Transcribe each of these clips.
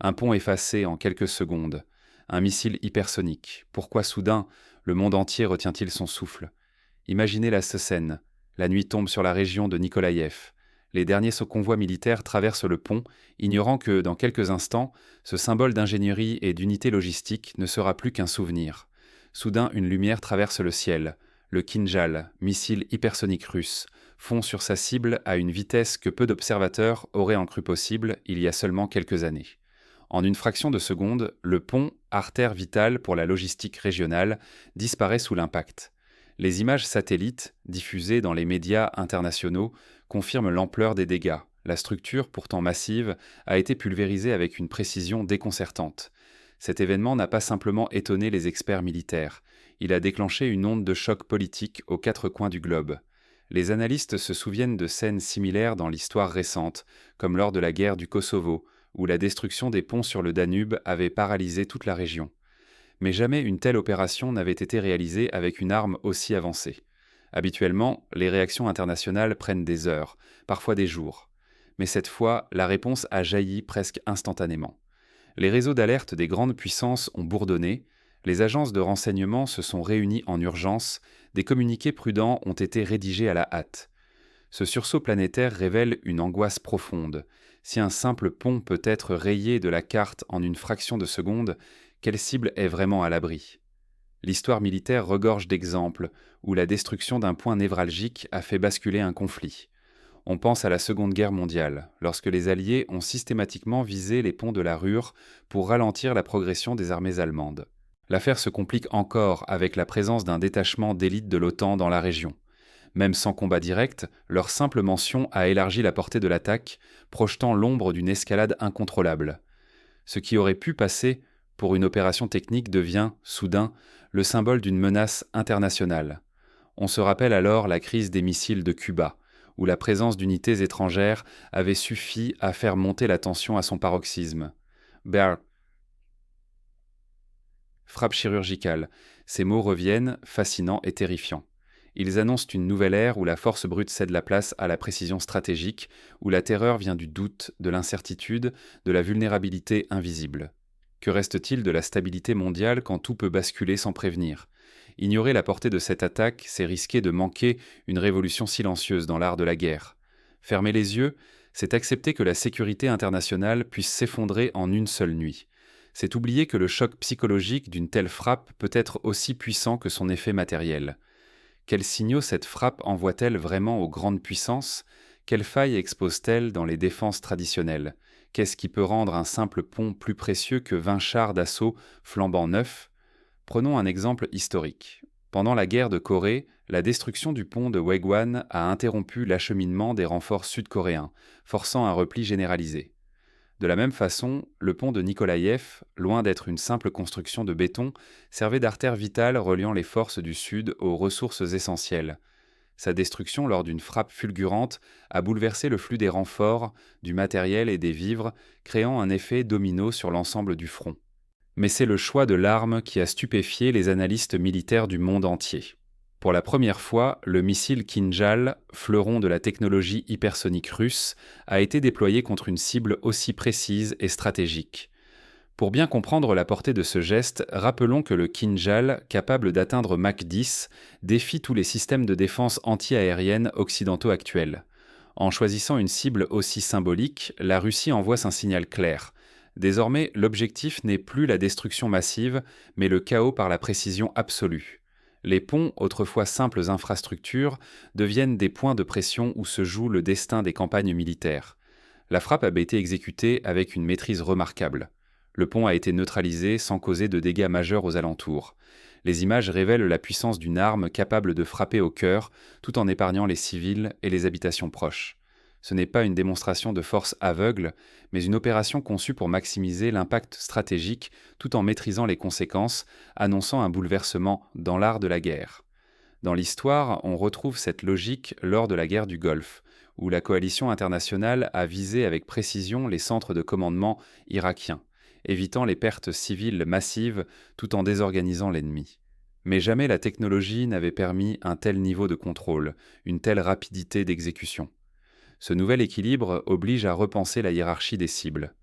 Un pont effacé en quelques secondes. Un missile hypersonique. Pourquoi soudain le monde entier retient-il son souffle? Imaginez la scène. La nuit tombe sur la région de Nikolaïev. Les derniers convois militaires traversent le pont, ignorant que, dans quelques instants, ce symbole d'ingénierie et d'unité logistique ne sera plus qu'un souvenir. Soudain, une lumière traverse le ciel. Le Kinjal, missile hypersonique russe, fond sur sa cible à une vitesse que peu d'observateurs auraient en cru possible il y a seulement quelques années. En une fraction de seconde, le pont, artère vitale pour la logistique régionale, disparaît sous l'impact. Les images satellites, diffusées dans les médias internationaux, confirment l'ampleur des dégâts. La structure, pourtant massive, a été pulvérisée avec une précision déconcertante. Cet événement n'a pas simplement étonné les experts militaires. Il a déclenché une onde de choc politique aux quatre coins du globe. Les analystes se souviennent de scènes similaires dans l'histoire récente, comme lors de la guerre du Kosovo, où la destruction des ponts sur le Danube avait paralysé toute la région. Mais jamais une telle opération n'avait été réalisée avec une arme aussi avancée. Habituellement, les réactions internationales prennent des heures, parfois des jours. Mais cette fois, la réponse a jailli presque instantanément. Les réseaux d'alerte des grandes puissances ont bourdonné, les agences de renseignement se sont réunies en urgence, des communiqués prudents ont été rédigés à la hâte. Ce sursaut planétaire révèle une angoisse profonde. Si un simple pont peut être rayé de la carte en une fraction de seconde, quelle cible est vraiment à l'abri? L'histoire militaire regorge d'exemples où la destruction d'un point névralgique a fait basculer un conflit. On pense à la Seconde Guerre mondiale, lorsque les Alliés ont systématiquement visé les ponts de la Ruhr pour ralentir la progression des armées allemandes. L'affaire se complique encore avec la présence d'un détachement d'élite de l'OTAN dans la région. Même sans combat direct, leur simple mention a élargi la portée de l'attaque, projetant l'ombre d'une escalade incontrôlable. Ce qui aurait pu passer pour une opération technique devient, soudain, le symbole d'une menace internationale. On se rappelle alors la crise des missiles de Cuba, où la présence d'unités étrangères avait suffi à faire monter la tension à son paroxysme. Frappe chirurgicale. Ces mots reviennent, fascinants et terrifiants. Ils annoncent une nouvelle ère où la force brute cède la place à la précision stratégique, où la terreur vient du doute, de l'incertitude, de la vulnérabilité invisible. Que reste-t-il de la stabilité mondiale quand tout peut basculer sans prévenir? Ignorer la portée de cette attaque, c'est risquer de manquer une révolution silencieuse dans l'art de la guerre. Fermer les yeux, c'est accepter que la sécurité internationale puisse s'effondrer en une seule nuit. C'est oublier que le choc psychologique d'une telle frappe peut être aussi puissant que son effet matériel. Quels signaux cette frappe envoie-t-elle vraiment aux grandes puissances? Quelles failles expose-t-elle dans les défenses traditionnelles? Qu'est-ce qui peut rendre un simple pont plus précieux que 20 chars d'assaut flambant neufs? Prenons un exemple historique. Pendant la guerre de Corée, la destruction du pont de Waegwan a interrompu l'acheminement des renforts sud-coréens, forçant un repli généralisé. De la même façon, le pont de Nikolaïev, loin d'être une simple construction de béton, servait d'artère vitale reliant les forces du Sud aux ressources essentielles. Sa destruction lors d'une frappe fulgurante a bouleversé le flux des renforts, du matériel et des vivres, créant un effet domino sur l'ensemble du front. Mais c'est le choix de l'arme qui a stupéfié les analystes militaires du monde entier. Pour la première fois, le missile Kinjal, fleuron de la technologie hypersonique russe, a été déployé contre une cible aussi précise et stratégique. Pour bien comprendre la portée de ce geste, rappelons que le Kinjal, capable d'atteindre Mach 10, défie tous les systèmes de défense anti-aérienne occidentaux actuels. En choisissant une cible aussi symbolique, la Russie envoie un signal clair. Désormais, l'objectif n'est plus la destruction massive, mais le chaos par la précision absolue. Les ponts, autrefois simples infrastructures, deviennent des points de pression où se joue le destin des campagnes militaires. La frappe a été exécutée avec une maîtrise remarquable. Le pont a été neutralisé sans causer de dégâts majeurs aux alentours. Les images révèlent la puissance d'une arme capable de frapper au cœur, tout en épargnant les civils et les habitations proches. Ce n'est pas une démonstration de force aveugle, mais une opération conçue pour maximiser l'impact stratégique tout en maîtrisant les conséquences, annonçant un bouleversement dans l'art de la guerre. Dans l'histoire, on retrouve cette logique lors de la guerre du Golfe, où la coalition internationale a visé avec précision les centres de commandement irakiens, évitant les pertes civiles massives tout en désorganisant l'ennemi. Mais jamais la technologie n'avait permis un tel niveau de contrôle, une telle rapidité d'exécution. Ce nouvel équilibre oblige à repenser la hiérarchie des cibles.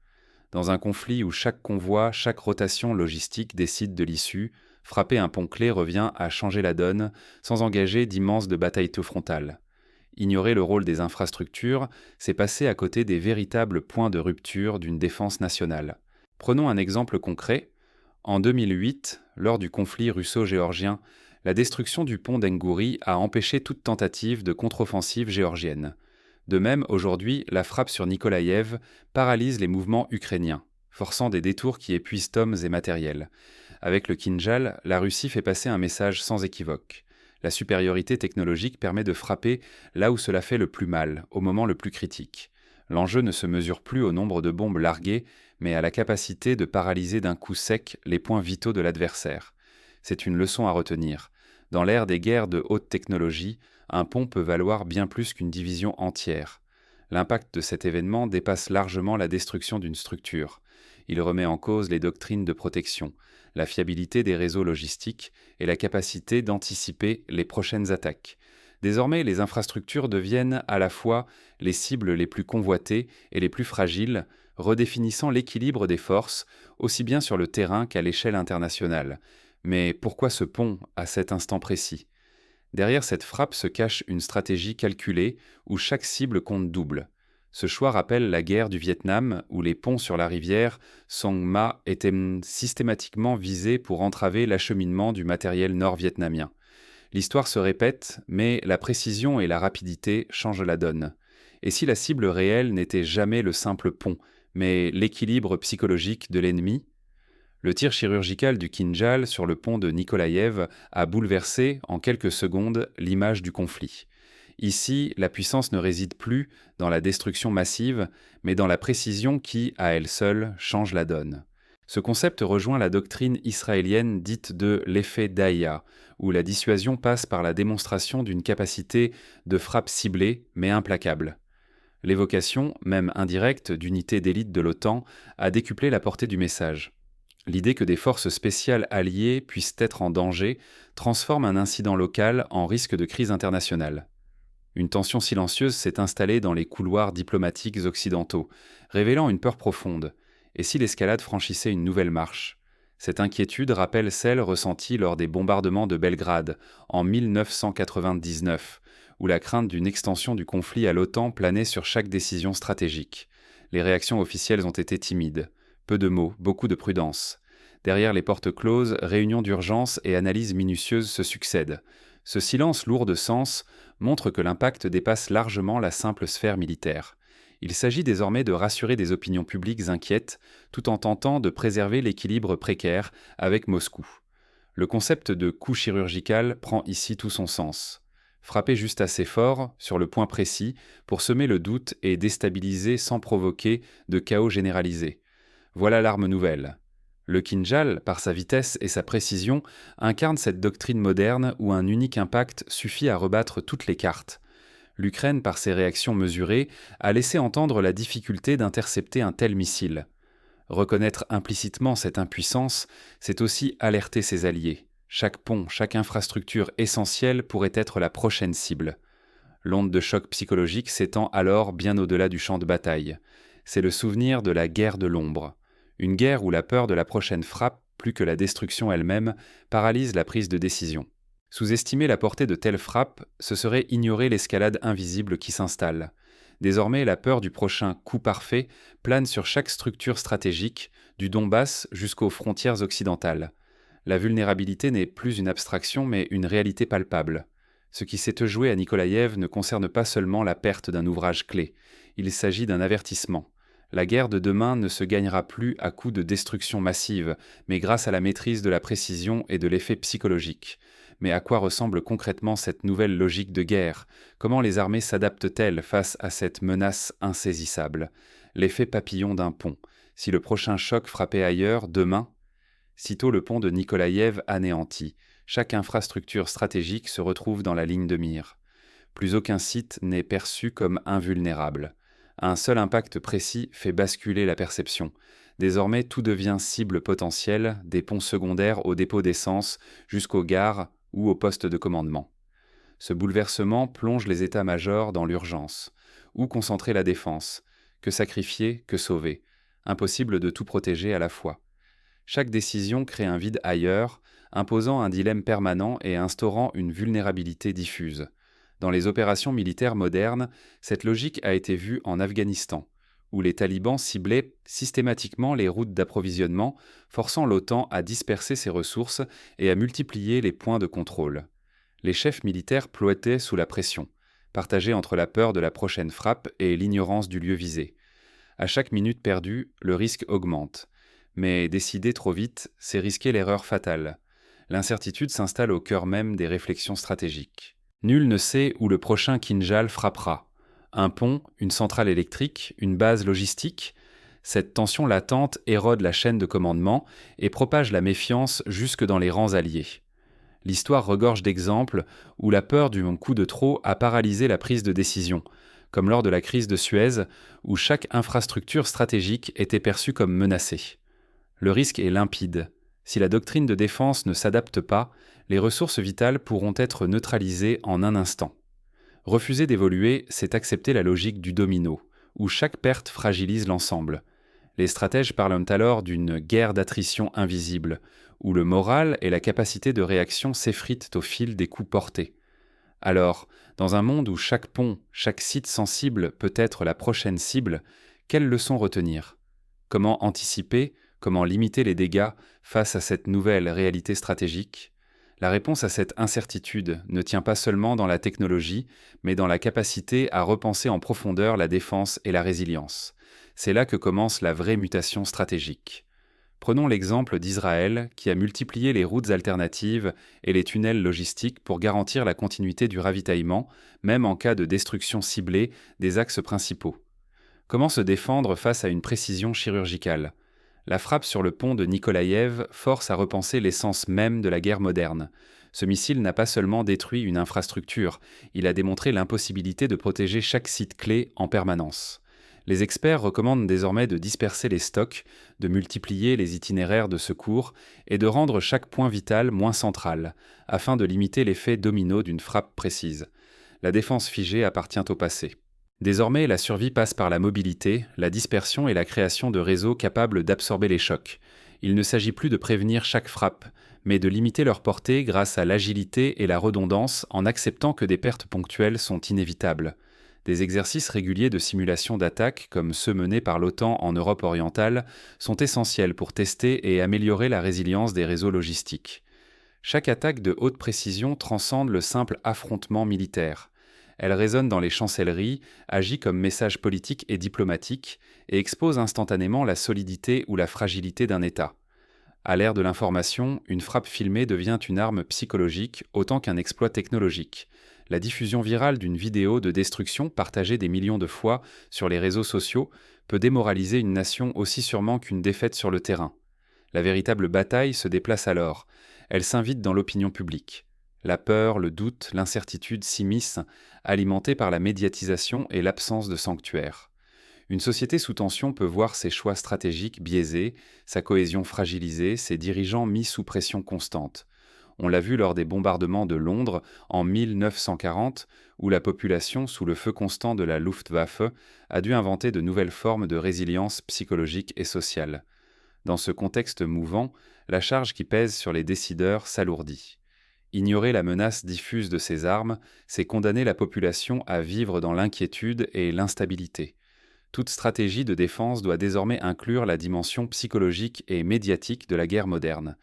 Dans un conflit où chaque convoi, chaque rotation logistique décide de l'issue, frapper un pont clé revient à changer la donne sans engager d'immenses batailles frontales. Ignorer le rôle des infrastructures, c'est passer à côté des véritables points de rupture d'une défense nationale. Prenons un exemple concret. En 2008, lors du conflit russo-géorgien, la destruction du pont d'Engouri a empêché toute tentative de contre-offensive géorgienne. De même, aujourd'hui, la frappe sur Nikolaïev paralyse les mouvements ukrainiens, forçant des détours qui épuisent hommes et matériel. Avec le Kinjal, la Russie fait passer un message sans équivoque. La supériorité technologique permet de frapper là où cela fait le plus mal, au moment le plus critique. L'enjeu ne se mesure plus au nombre de bombes larguées, mais à la capacité de paralyser d'un coup sec les points vitaux de l'adversaire. C'est une leçon à retenir. Dans l'ère des guerres de haute technologie, un pont peut valoir bien plus qu'une division entière. L'impact de cet événement dépasse largement la destruction d'une structure. Il remet en cause les doctrines de protection, la fiabilité des réseaux logistiques et la capacité d'anticiper les prochaines attaques. Désormais, les infrastructures deviennent à la fois les cibles les plus convoitées et les plus fragiles, redéfinissant l'équilibre des forces, aussi bien sur le terrain qu'à l'échelle internationale. Mais pourquoi ce pont à cet instant précis ? Derrière cette frappe se cache une stratégie calculée où chaque cible compte double. Ce choix rappelle la guerre du Vietnam où les ponts sur la rivière Song Ma étaient systématiquement visés pour entraver l'acheminement du matériel nord-vietnamien. L'histoire se répète, mais la précision et la rapidité changent la donne. Et si la cible réelle n'était jamais le simple pont, mais l'équilibre psychologique de l'ennemi ? Le tir chirurgical du Kinjal sur le pont de Nikolaïev a bouleversé, en quelques secondes, l'image du conflit. Ici, la puissance ne réside plus dans la destruction massive, mais dans la précision qui, à elle seule, change la donne. Ce concept rejoint la doctrine israélienne dite de l'effet Daïa, où la dissuasion passe par la démonstration d'une capacité de frappe ciblée, mais implacable. L'évocation, même indirecte, d'unités d'élite de l'OTAN a décuplé la portée du message. L'idée que des forces spéciales alliées puissent être en danger transforme un incident local en risque de crise internationale. Une tension silencieuse s'est installée dans les couloirs diplomatiques occidentaux, révélant une peur profonde. Et si l'escalade franchissait une nouvelle marche ? Cette inquiétude rappelle celle ressentie lors des bombardements de Belgrade en 1999, où la crainte d'une extension du conflit à l'OTAN planait sur chaque décision stratégique. Les réactions officielles ont été timides. Peu de mots, beaucoup de prudence. Derrière les portes closes, réunions d'urgence et analyses minutieuses se succèdent. Ce silence lourd de sens montre que l'impact dépasse largement la simple sphère militaire. Il s'agit désormais de rassurer des opinions publiques inquiètes, tout en tentant de préserver l'équilibre précaire avec Moscou. Le concept de coup chirurgical prend ici tout son sens. Frapper juste assez fort, sur le point précis, pour semer le doute et déstabiliser sans provoquer de chaos généralisé. Voilà l'arme nouvelle. Le Kinjal, par sa vitesse et sa précision, incarne cette doctrine moderne où un unique impact suffit à rebattre toutes les cartes. L'Ukraine, par ses réactions mesurées, a laissé entendre la difficulté d'intercepter un tel missile. Reconnaître implicitement cette impuissance, c'est aussi alerter ses alliés. Chaque pont, chaque infrastructure essentielle pourrait être la prochaine cible. L'onde de choc psychologique s'étend alors bien au-delà du champ de bataille. C'est le souvenir de la guerre de l'ombre. Une guerre où la peur de la prochaine frappe, plus que la destruction elle-même, paralyse la prise de décision. Sous-estimer la portée de telles frappes, ce serait ignorer l'escalade invisible qui s'installe. Désormais, la peur du prochain coup parfait plane sur chaque structure stratégique, du Donbass jusqu'aux frontières occidentales. La vulnérabilité n'est plus une abstraction, mais une réalité palpable. Ce qui s'est joué à Nikolaïev ne concerne pas seulement la perte d'un ouvrage clé. Il s'agit d'un avertissement. La guerre de demain ne se gagnera plus à coups de destruction massive, mais grâce à la maîtrise de la précision et de l'effet psychologique. Mais à quoi ressemble concrètement cette nouvelle logique de guerre ? Comment les armées s'adaptent-elles face à cette menace insaisissable ? L'effet papillon d'un pont. Si le prochain choc frappait ailleurs, demain ? Sitôt le pont de Nikolaïev anéanti, chaque infrastructure stratégique se retrouve dans la ligne de mire. Plus aucun site n'est perçu comme invulnérable. Un seul impact précis fait basculer la perception. Désormais, tout devient cible potentielle, des ponts secondaires aux dépôts d'essence jusqu'aux gares ou aux postes de commandement. Ce bouleversement plonge les états-majors dans l'urgence. Où concentrer la défense ? Que sacrifier ? Que sauver ? Impossible de tout protéger à la fois. Chaque décision crée un vide ailleurs, imposant un dilemme permanent et instaurant une vulnérabilité diffuse. Dans les opérations militaires modernes, cette logique a été vue en Afghanistan, où les talibans ciblaient systématiquement les routes d'approvisionnement, forçant l'OTAN à disperser ses ressources et à multiplier les points de contrôle. Les chefs militaires ploetaient sous la pression, partagés entre la peur de la prochaine frappe et l'ignorance du lieu visé. À chaque minute perdue, le risque augmente. Mais décider trop vite, c'est risquer l'erreur fatale. L'incertitude s'installe au cœur même des réflexions stratégiques. Nul ne sait où le prochain Kinjal frappera. Un pont, une centrale électrique, une base logistique. Cette tension latente érode la chaîne de commandement et propage la méfiance jusque dans les rangs alliés. L'histoire regorge d'exemples où la peur du coup de trop a paralysé la prise de décision, comme lors de la crise de Suez, où chaque infrastructure stratégique était perçue comme menacée. Le risque est limpide. Si la doctrine de défense ne s'adapte pas, les ressources vitales pourront être neutralisées en un instant. Refuser d'évoluer, c'est accepter la logique du domino, où chaque perte fragilise l'ensemble. Les stratèges parlent alors d'une guerre d'attrition invisible, où le moral et la capacité de réaction s'effritent au fil des coups portés. Alors, dans un monde où chaque pont, chaque site sensible peut être la prochaine cible, quelles leçons retenir? Comment anticiper, comment limiter les dégâts face à cette nouvelle réalité stratégique? La réponse à cette incertitude ne tient pas seulement dans la technologie, mais dans la capacité à repenser en profondeur la défense et la résilience. C'est là que commence la vraie mutation stratégique. Prenons l'exemple d'Israël qui a multiplié les routes alternatives et les tunnels logistiques pour garantir la continuité du ravitaillement, même en cas de destruction ciblée des axes principaux. Comment se défendre face à une précision chirurgicale? La frappe sur le pont de Nikolaïev force à repenser l'essence même de la guerre moderne. Ce missile n'a pas seulement détruit une infrastructure, il a démontré l'impossibilité de protéger chaque site clé en permanence. Les experts recommandent désormais de disperser les stocks, de multiplier les itinéraires de secours et de rendre chaque point vital moins central, afin de limiter l'effet domino d'une frappe précise. La défense figée appartient au passé. Désormais, la survie passe par la mobilité, la dispersion et la création de réseaux capables d'absorber les chocs. Il ne s'agit plus de prévenir chaque frappe, mais de limiter leur portée grâce à l'agilité et la redondance en acceptant que des pertes ponctuelles sont inévitables. Des exercices réguliers de simulation d'attaque, comme ceux menés par l'OTAN en Europe orientale, sont essentiels pour tester et améliorer la résilience des réseaux logistiques. Chaque attaque de haute précision transcende le simple affrontement militaire. Elle résonne dans les chancelleries, agit comme message politique et diplomatique, et expose instantanément la solidité ou la fragilité d'un État. À l'ère de l'information, une frappe filmée devient une arme psychologique autant qu'un exploit technologique. La diffusion virale d'une vidéo de destruction partagée des millions de fois sur les réseaux sociaux peut démoraliser une nation aussi sûrement qu'une défaite sur le terrain. La véritable bataille se déplace alors. Elle s'invite dans l'opinion publique. La peur, le doute, l'incertitude s'immiscent, alimentées par la médiatisation et l'absence de sanctuaire. Une société sous tension peut voir ses choix stratégiques biaisés, sa cohésion fragilisée, ses dirigeants mis sous pression constante. On l'a vu lors des bombardements de Londres en 1940, où la population, sous le feu constant de la Luftwaffe, a dû inventer de nouvelles formes de résilience psychologique et sociale. Dans ce contexte mouvant, la charge qui pèse sur les décideurs s'alourdit. Ignorer la menace diffuse de ces armes, c'est condamner la population à vivre dans l'inquiétude et l'instabilité. Toute stratégie de défense doit désormais inclure la dimension psychologique et médiatique de la guerre moderne.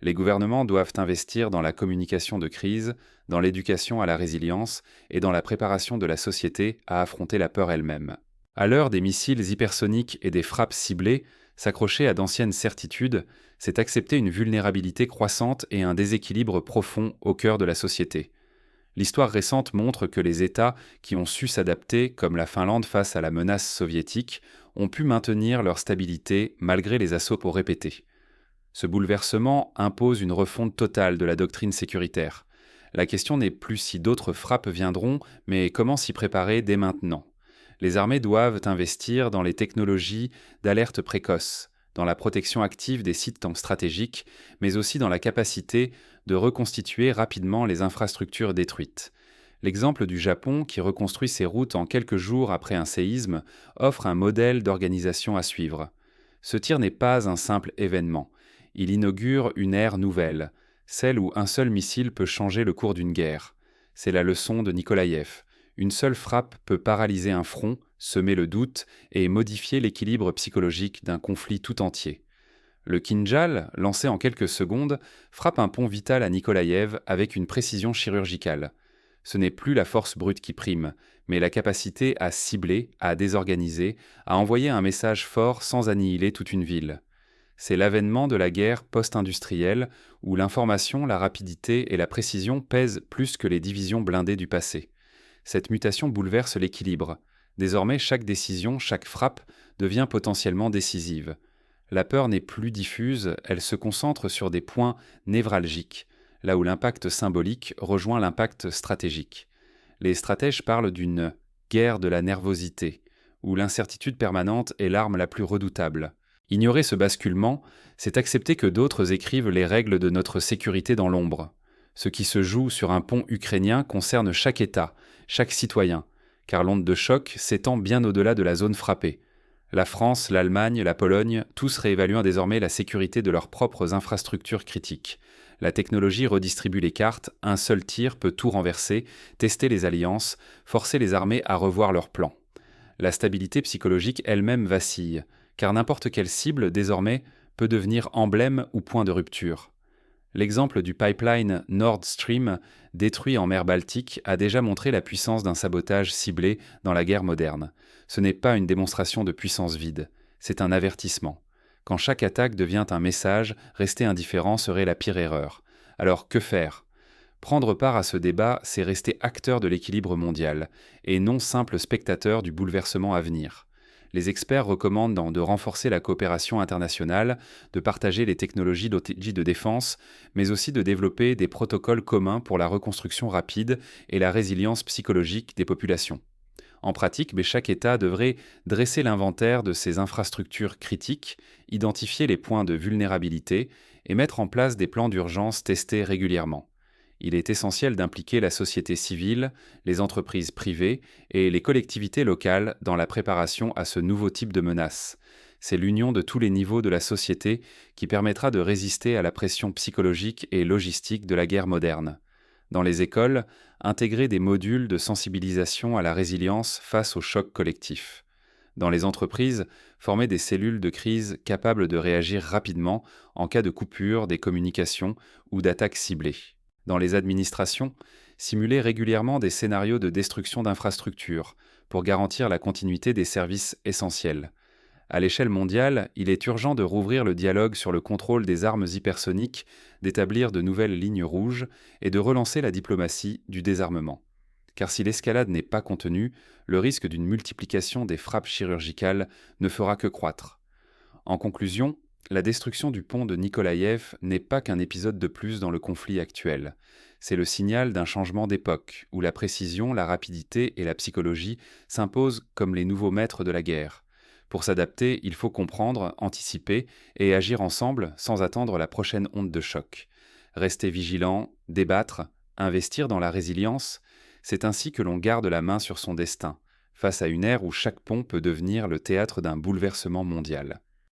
Les gouvernements doivent investir dans la communication de crise, dans l'éducation à la résilience et dans la préparation de la société à affronter la peur elle-même. À l'heure des missiles hypersoniques et des frappes ciblées, s'accrocher à d'anciennes certitudes, c'est accepter une vulnérabilité croissante et un déséquilibre profond au cœur de la société. L'histoire récente montre que les États qui ont su s'adapter, comme la Finlande face à la menace soviétique, ont pu maintenir leur stabilité malgré les assauts répétés. Ce bouleversement impose une refonte totale de la doctrine sécuritaire. La question n'est plus si d'autres frappes viendront, mais comment s'y préparer dès maintenant. Les armées doivent investir dans les technologies d'alerte précoce, dans la protection active des sites stratégiques, mais aussi dans la capacité de reconstituer rapidement les infrastructures détruites. L'exemple du Japon, qui reconstruit ses routes en quelques jours après un séisme, offre un modèle d'organisation à suivre. Ce tir n'est pas un simple événement. Il inaugure une ère nouvelle, celle où un seul missile peut changer le cours d'une guerre. C'est la leçon de Nikolaïev. Une seule frappe peut paralyser un front, semer le doute et modifier l'équilibre psychologique d'un conflit tout entier. Le Kinjal, lancé en quelques secondes, frappe un pont vital à Nikolaïev avec une précision chirurgicale. Ce n'est plus la force brute qui prime, mais la capacité à cibler, à désorganiser, à envoyer un message fort sans annihiler toute une ville. C'est l'avènement de la guerre post-industrielle où l'information, la rapidité et la précision pèsent plus que les divisions blindées du passé. Cette mutation bouleverse l'équilibre. Désormais, chaque décision, chaque frappe devient potentiellement décisive. La peur n'est plus diffuse, elle se concentre sur des points névralgiques, là où l'impact symbolique rejoint l'impact stratégique. Les stratèges parlent d'une guerre de la nervosité, où l'incertitude permanente est l'arme la plus redoutable. Ignorer ce basculement, c'est accepter que d'autres écrivent les règles de notre sécurité dans l'ombre. Ce qui se joue sur un pont ukrainien concerne chaque État, chaque citoyen, car l'onde de choc s'étend bien au-delà de la zone frappée. La France, l'Allemagne, la Pologne, tous réévaluent désormais la sécurité de leurs propres infrastructures critiques. La technologie redistribue les cartes, un seul tir peut tout renverser, tester les alliances, forcer les armées à revoir leurs plans. La stabilité psychologique elle-même vacille, car n'importe quelle cible, désormais, peut devenir emblème ou point de rupture. L'exemple du pipeline Nord Stream, détruit en mer Baltique, a déjà montré la puissance d'un sabotage ciblé dans la guerre moderne. Ce n'est pas une démonstration de puissance vide, c'est un avertissement. Quand chaque attaque devient un message, rester indifférent serait la pire erreur. Alors que faire ? Prendre part à ce débat, c'est rester acteur de l'équilibre mondial, et non simple spectateur du bouleversement à venir. Les experts recommandent de renforcer la coopération internationale, de partager les technologies de défense, mais aussi de développer des protocoles communs pour la reconstruction rapide et la résilience psychologique des populations. En pratique, chaque État devrait dresser l'inventaire de ses infrastructures critiques, identifier les points de vulnérabilité et mettre en place des plans d'urgence testés régulièrement. Il est essentiel d'impliquer la société civile, les entreprises privées et les collectivités locales dans la préparation à ce nouveau type de menace. C'est l'union de tous les niveaux de la société qui permettra de résister à la pression psychologique et logistique de la guerre moderne. Dans les écoles, intégrer des modules de sensibilisation à la résilience face au choc collectif. Dans les entreprises, former des cellules de crise capables de réagir rapidement en cas de coupure des communications ou d'attaques ciblées. Dans les administrations, simuler régulièrement des scénarios de destruction d'infrastructures pour garantir la continuité des services essentiels. À l'échelle mondiale, il est urgent de rouvrir le dialogue sur le contrôle des armes hypersoniques, d'établir de nouvelles lignes rouges et de relancer la diplomatie du désarmement. Car si l'escalade n'est pas contenue, le risque d'une multiplication des frappes chirurgicales ne fera que croître. En conclusion, la destruction du pont de Nikolaïev n'est pas qu'un épisode de plus dans le conflit actuel. C'est le signal d'un changement d'époque, où la précision, la rapidité et la psychologie s'imposent comme les nouveaux maîtres de la guerre. Pour s'adapter, il faut comprendre, anticiper et agir ensemble sans attendre la prochaine onde de choc. Rester vigilant, débattre, investir dans la résilience, c'est ainsi que l'on garde la main sur son destin, face à une ère où chaque pont peut devenir le théâtre d'un bouleversement mondial.